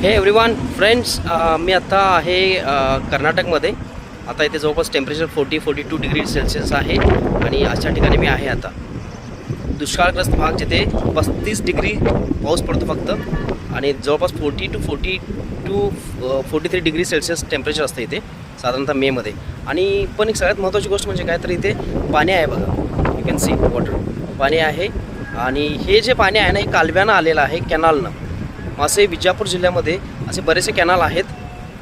हे everyone friends, मी आता आहे कर्नाटकमध्ये. आता इथे जवळपास टेम्परेचर 40-42 डिग्री सेल्सिअस आहे आणि अशा ठिकाणी मी आहे आता. दुष्काळग्रस्त भाग जिथे 35 डिग्री पाऊस पडतो फक्त आणि जवळपास 43 डिग्री सेल्सिअस टेम्परेचर असतं इथे साधारणतः मेमध्ये. आणि पण एक सगळ्यात महत्त्वाची गोष्ट म्हणजे काय तर इथे पाणी आहे बघा. यू कॅन सी वॉटर, पाणी आहे. आणि हे जे पाणी आहे ना, हे कालव्यानं आलेलं आहे, कॅनलनं. असे विजापूर जिल्ह्यामध्ये असे बरेचसे कॅनल आहेत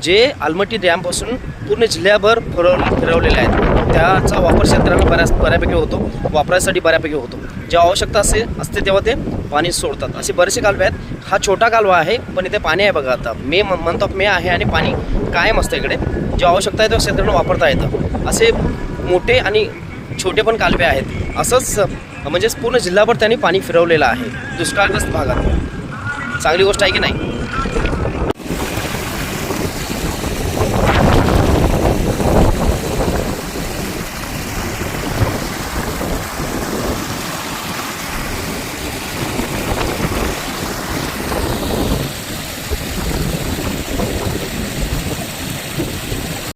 जे आलमट्टी डॅमपासून पूर्ण जिल्ह्याभर फिरवलेले आहेत. त्याचा वापर शेतकऱ्यांना बऱ्यापैकी होतो, वापरायसाठी बऱ्यापैकी होतो. जेव्हा आवश्यकता असते तेव्हा ते पाणी सोडतात. असे बरेचसे कालवे आहेत. हा छोटा कालवा आहे पण इथे पाणी आहे बघा. आता मंथ ऑफ मे आहे आणि पाणी कायम असतं इकडे. जेव्हा आवश्यकता आहे तेव्हा शेतकऱ्यांना वापरता येतं. असे मोठे आणि छोटे पण कालवे आहेत. असंच म्हणजे पूर्ण जिल्हाभर त्यांनी पाणी फिरवलेलं आहे दुष्काळग्रस्त भागात. चांगली गोष्ट आहे की नाही?